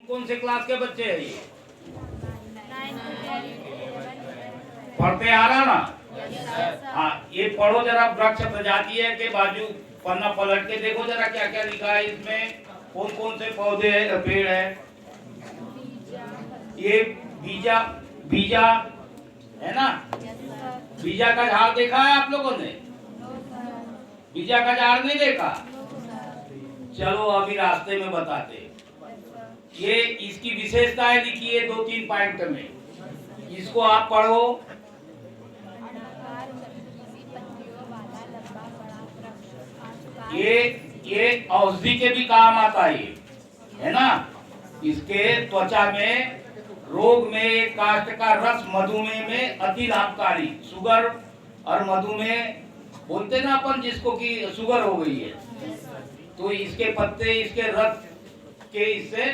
कौन से क्लास के बच्चे हैं ये? पढ़ते आ रहा ना? हाँ, ये पढ़ो जरा। वृक्ष प्रजाति है के बाजू पन्ना पलट के देखो जरा क्या क्या लिखा है इसमें। कौन कौन से पौधे है, पेड़ है? ये बीजा बीजा है ना? बीजा का झाड़ देखा है आप लोगों ने? बीजा का झाड़ नहीं देखा? चलो अभी रास्ते में बताते। ये इसकी विशेषताएं लिखी है 2-3 पॉइंट में, इसको आप पढ़ो। ये औषधि के भी काम आता है ना? इसके त्वचा में रोग में काष्ठ का रस मधुमेह में अति लाभकारी। शुगर और मधुमेह बोलते ना अपन जिसको कि शुगर हो गई है, तो इसके पत्ते इसके रस के इससे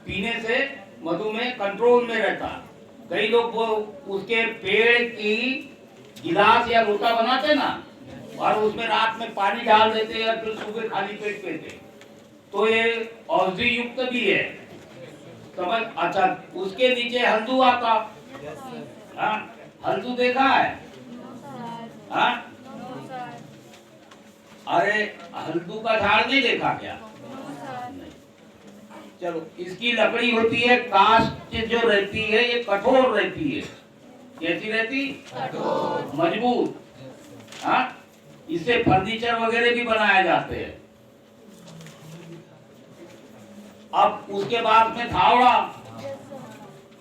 पीने से मधुमेह कंट्रोल में रहता। कई लोग वो उसके पेड़ की गिलास या लोटा बनाते ना, और उसमें रात में पानी डाल देते और फिर सुबह खाली पेट पीते, तो ये औषधि युक्त भी है, समझ? अच्छा, उसके नीचे हल्दू आता। हाँ, हल्दू देखा है? हाँ, अरे हल्दू का झाड़ नहीं देखा क्या? नहीं। चलो, इसकी लकड़ी होती है काष्ठ जो रहती है, ये कठोर रहती है। कैसी रहती? कठोर, मजबूत। हाँ, इससे फर्नीचर वगैरह भी बनाए जाते हैं। अब उसके बाद में धावड़ा।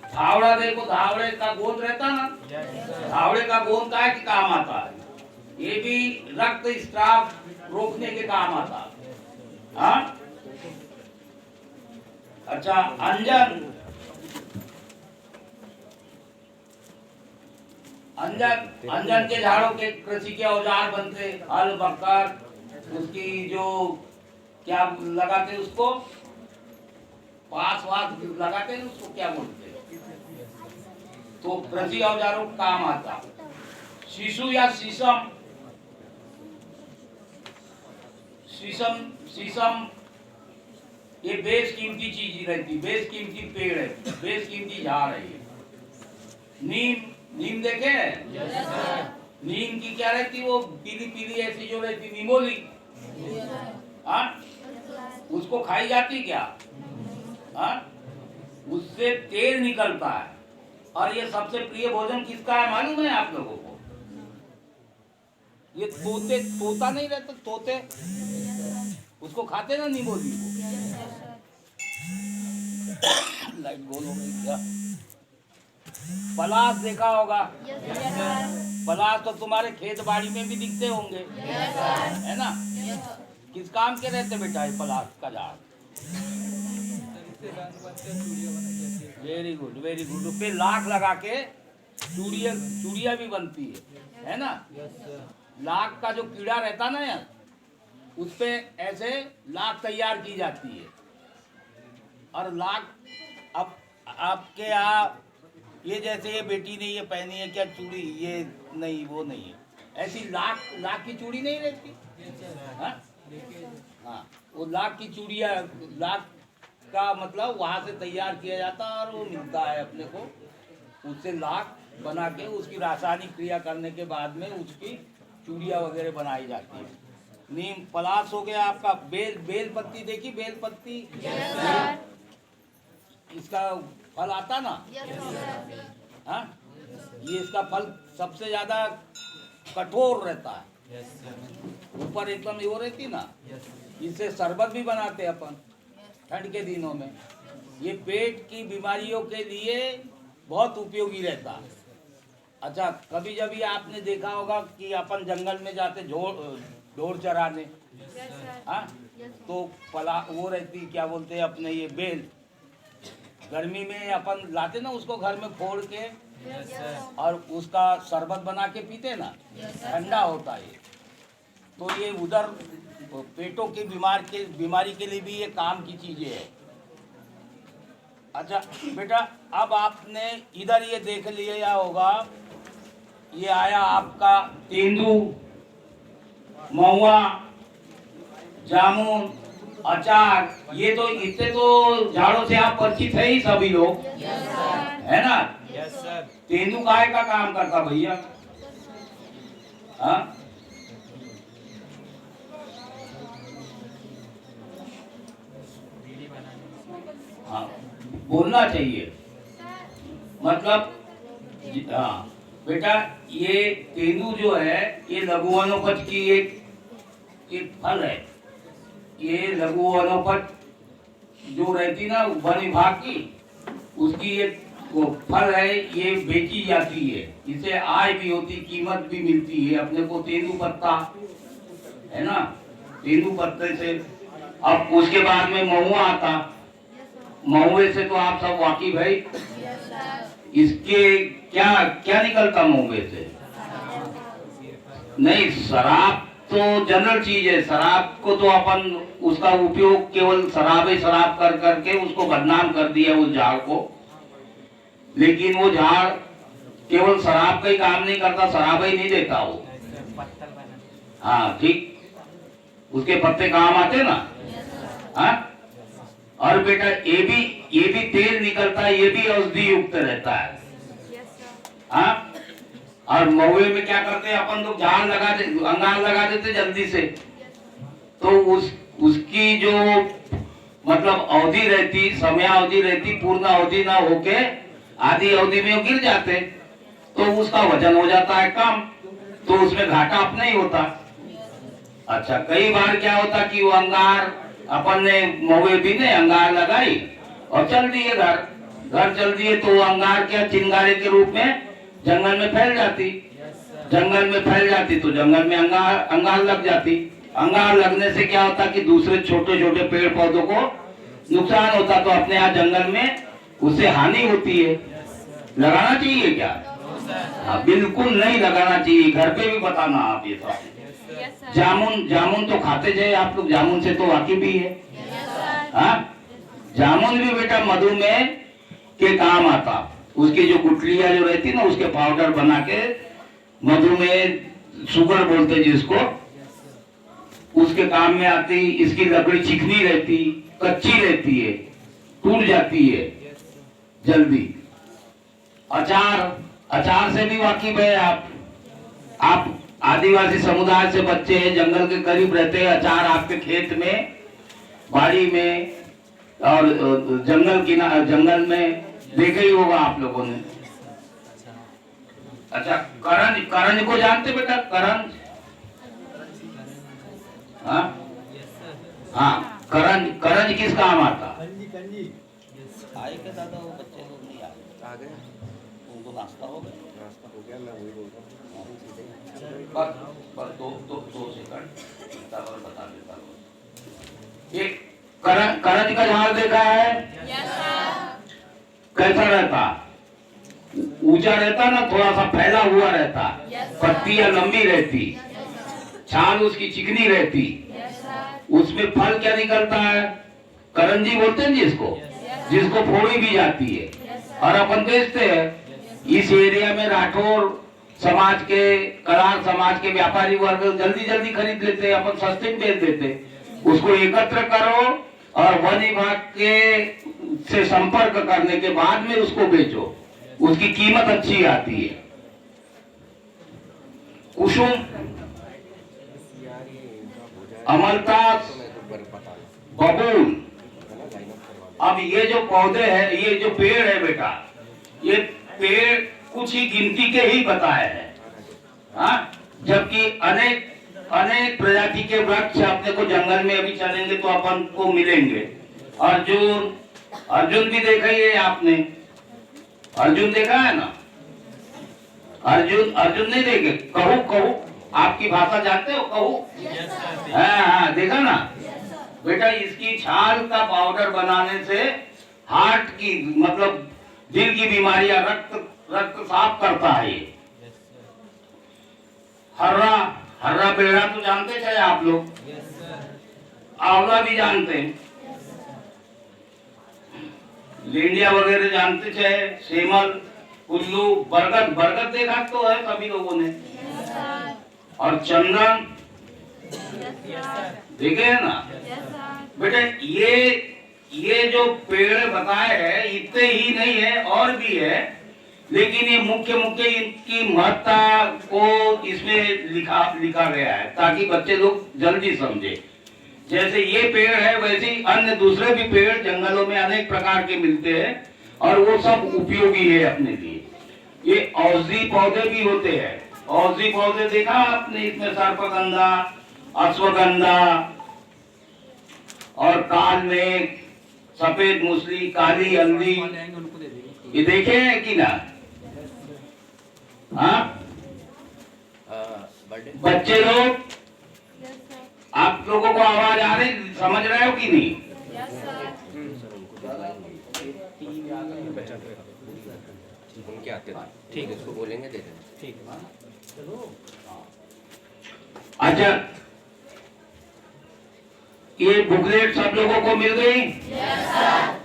धावड़ा देखो, धावड़े का गोंद रहता ना, धावड़े का गोंद का है कि काम आता है? ये भी रक्त स्राव रोकने के काम आता है। हाँ? अच्छा, अंजन। अंजन अंजन के झाड़ों के कृषि के औजार बनते, हल बक्कर, उसकी जो क्या लगाते उसको, पास वास लगाते हैं उसको, क्या बोलते हैं, तो कृषि औजारों का काम आता। शीशु या शीशम। शीशम शीशम ये बेशकीमती चीज रहती, बेशकीमती पेड़ है, बेशकीमती झाड़ है ये। नीम, नीम देखे? नीम की क्या रहती, वो पीली पीली ऐसी जो रहती, नीमोली। हाँ, उसको खाई जाती क्या? हाँ, उससे तेल निकलता है। और ये सबसे प्रिय भोजन किसका है मालूम है आप लोगों को? ये तोते, तोता नहीं रहता, तोते उसको खाते ना, नींबोली को। लाइट गोल हो गई क्या? पलाश देखा होगा? पलाश तो तुम्हारे खेत बाड़ी में भी दिखते होंगे, है ना? किस काम के रहते बेटा ये पलाश का झाड़? Very good, very good. उस पे लाख लगा के चूड़िया भी बनती है ना? लाख का जो कीड़ा रहता ना यार, उस पे ऐसे लाख तैयार की जाती है। और लाख, अब आपके यहाँ ये जैसे ये बेटी ने ये पहनी है क्या चूड़ी, ये नहीं, वो नहीं है, ऐसी लाख लाख की चूड़ी नहीं रहती। हाँ, हाँ, वो लाख की चूड़िया, लाख का मतलब वहाँ से तैयार किया जाता है और वो मिलता है अपने को। उससे लाख बना के उसकी रासायनिक क्रिया करने के बाद में उसकी चूड़िया वगैरह बनाई जाती है। नीम, पलाश हो गया आपका। बेल पत्ती देखी? बेल पत्ती, इसका फल आता ना? हाँ, ये इसका फल सबसे ज्यादा कठोर रहता है, ऊपर एकदम वो रहती ना। इससे शरबत भी बनाते अपन ठंड के दिनों में। ये पेट की बीमारियों के लिए बहुत उपयोगी रहता है। अच्छा, कभी जब आपने देखा होगा कि अपन जंगल में जाते ढोर चराने, हाँ, तो पला वो रहती, क्या बोलते हैं अपने, ये बेल, गर्मी में अपन लाते ना उसको घर में फोड़ के, और उसका शरबत बना के पीते ना, ठंडा होता है। तो ये उधर पेटों की बीमारी के लिए भी ये काम की चीजें है। अच्छा बेटा, अब आपने इधर ये देख लिया होगा, ये आया आपका तेंदू, महुआ, जामुन अचार, ये तो इतने तो झाड़ों से आप परिचित है ही सभी लोग, है ना? तेंदू काय का काम करता भैया? हाँ, हाँ, बोलना चाहिए मतलब। हाँ बेटा, ये तेंदू जो है ये लघु वनोपज की एक फल है। ये लघु वनोपज जो रहती ना वन विभाग की, उसकी एक वो फल है, ये बेची जाती है, इसे आय भी होती, कीमत भी मिलती है अपने को। तेंदू पत्ता है ना, तेंदू पत्ते से। अब उसके बाद में महुआ आता, महुए से तो आप सब वाकिफ है। इसके क्या क्या निकलता महुए से? नहीं, शराब तो जनरल चीज है। शराब को तो अपन उसका उपयोग केवल शराब कर करके उसको बदनाम कर दिया उस झाड़ को। लेकिन वो झाड़ केवल शराब का ही काम नहीं करता, शराब ही नहीं देता वो। हाँ ठीक, उसके पत्ते काम आते ना। हाँ, और बेटा ये भी तेल निकलता है, ये भी औषधि युक्त रहता है। हाँ, और महुए में क्या करते हैं अपन लोग, झाड़ लगा दे, अंगार लगा देते जल्दी से, तो उसकी जो मतलब अवधि रहती, समय अवधि रहती, पूर्ण अवधि ना होके आधी अवधि में वो गिर जाते, तो उसका वजन हो जाता है कम, तो उसमें घाटा अपना ही होता। अच्छा, कई बार क्या होता कि वो अंगार अपन ने महुए भी ने अंगार लगाई और चल दिए घर चल दिए, तो वो अंगार क्या चिंगारे के रूप में जंगल में फैल जाती। जंगल में फैल जाती तो जंगल में अंगार लग जाती। अंगार लगने से क्या होता कि दूसरे छोटे छोटे पेड़ पौधों को नुकसान होता, तो अपने यहाँ जंगल में उससे हानि होती है। लगाना चाहिए क्या? हाँ, बिल्कुल नहीं लगाना चाहिए। घर पे भी बताना आप ये सब। जामुन तो खाते जाए आप लोग, जामुन से तो वाकिफ भी है। हाँ, जामुन भी बेटा मधुमेह के काम आता। उसकी जो गुठलियां जो रहती ना, उसके पाउडर बना के मधुमेह शुगर बोलते जिसको, उसके काम में आती। इसकी लकड़ी चिकनी रहती, कच्ची रहती है, टूट जाती है जल्दी। अचार से भी वाकिफ है आप आदिवासी समुदाय से बच्चे हैं, जंगल के करीब रहते हैं। अचार आपके खेत में, बाड़ी में और जंगल में देखा ही होगा आप लोगों ने। अच्छा, करंज को जानते बेटा? करंज, हाँ हाँ, करंज किस काम आता? आए के दादा, वो बच्चे लोग नहीं आ गए, उनको नाश्ता हो गया। मैं वही बोल रहा हूँ, पर दो सेकंड बता देता हूँ। ये करंज का झाड़ देखा है? कैसा रहता? ऊंचा रहता ना, थोड़ा सा फैला हुआ रहता, पत्तियां लंबी रहती, छाल उसकी चिकनी रहती। उसमें फल क्या निकलता है? करंजी बोलते हैं जिसको फोड़ी भी जाती है, और अपन बेचते हैं। इस एरिया में राठौर समाज के, कलार समाज के व्यापारी वर्ग जल्दी जल्दी खरीद लेते हैं, अपन सस्ते में बेच देते। उसको एकत्र करो और वन विभाग के से संपर्क करने के बाद में उसको बेचो, उसकी कीमत अच्छी आती है। कुसुम, अमलतास, बबूल। अब ये जो पौधे हैं, ये जो पेड़ है बेटा, ये पेड़ कुछ ही गिनती के ही बताए हैं। हाँ, जबकि अनेक प्रजाति के वृक्ष अपने को जंगल में अभी चलेंगे तो अपन को मिलेंगे। अर्जुन भी देखा ही है आपने, अर्जुन देखा है ना? अर्जुन नहीं देखे? कहू आपकी भाषा जानते हो? कहू, हाँ, देखा ना बेटा? इसकी छाल का पाउडर बनाने से हार्ट की मतलब दिल की बीमारियां, रक्त साफ करता है ये। हर्रा पेड़ा तो जानते थे आप लोग, आंवला भी जानते हैं, लेंडिया वगैरह जानते थे, सेमल, उल्लू, बरगद देखा तो है सभी लोगों ने, और चंदन देखे है ना? बेटा ये जो पेड़ बताए हैं इतने ही नहीं है, और भी है, लेकिन ये मुख्य इनकी महत्ता को इसमें लिखा गया है ताकि बच्चे लोग जल्दी समझे। जैसे ये पेड़ है वैसे ही अन्य दूसरे भी पेड़ जंगलों में अनेक प्रकार के मिलते हैं और वो सब उपयोगी है अपने लिए। ये औषधि पौधे भी होते हैं। औषधि पौधे देखा आपने, इसमें सर्पगंधा, अश्वगंधा और काल में सफेद मूसली, काली हल्दी, ये देखे हैं कि ना? हाँ बच्चे लोग, आप लोगों को आवाज आ रही, समझ रहे हो कि नहीं? उनके आते थे, ठीक है, उसको बोलेंगे, दे देंगे, ठीक है। चलो अच्छा, ये बुकलेट सब लोगों को मिल गई?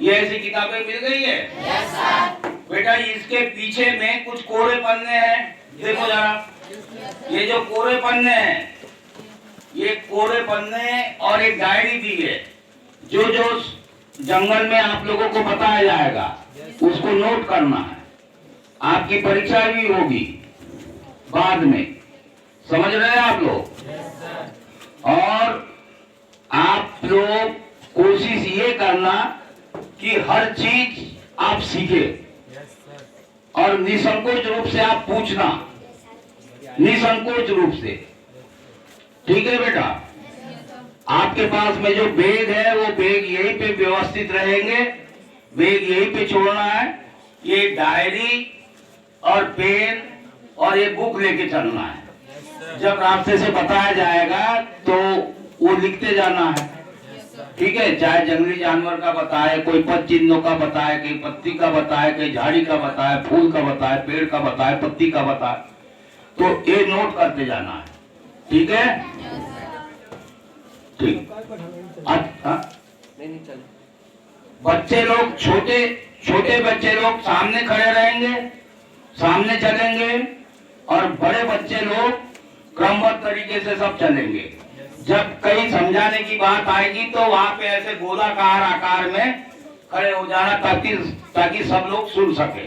ये ऐसी किताबें मिल गई है? बेटा इसके पीछे में कुछ कोरे पन्ने हैं, देखो जरा। ये जो कोरे पन्ने हैं, ये कोरे पन्ने और एक डायरी दी है। जो जंगल में आप लोगों को बताया जाएगा उसको नोट करना है। आपकी परीक्षा भी होगी बाद में, समझ रहे हैं आप लोग? और आप लोग कोशिश ये करना कि हर चीज आप सीखे और निसंकोच रूप से आप पूछना, निसंकोच रूप से, ठीक है बेटा? आपके पास में जो बैग है वो बैग यहीं पे व्यवस्थित रहेंगे, बैग यहीं पे छोड़ना है। ये डायरी और पेन और ये बुक लेके चलना है। जब रास्ते से बताया जाएगा तो वो लिखते जाना है, ठीक है? चाहे जंगली जानवर का बताए, कोई पद चिन्हों का बताए, कोई पत्ती का बताए, कोई झाड़ी का बताए, फूल का बताए, पेड़ का बताए, पत्ती का बताए, तो ये नोट करते जाना है, ठीक है? ठीक। नहीं चल। बच्चे लोग, छोटे बच्चे लोग सामने खड़े रहेंगे, सामने चलेंगे, और बड़े बच्चे लोग क्रमबद्ध तरीके से सब चलेंगे। जब कहीं समझाने की बात आएगी तो वहां पे ऐसे गोलाकार आकार में खड़े हो जाना ताकि सब लोग सुन सके,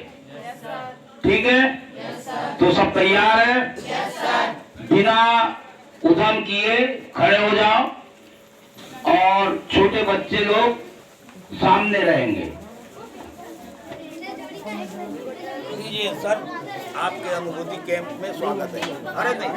ठीक है? तो सब तैयार है? बिना उधम किए खड़े हो जाओ और छोटे बच्चे लोग सामने रहेंगे। जी सर, आपके अनुभूति कैंप में स्वागत है। अरे नहीं,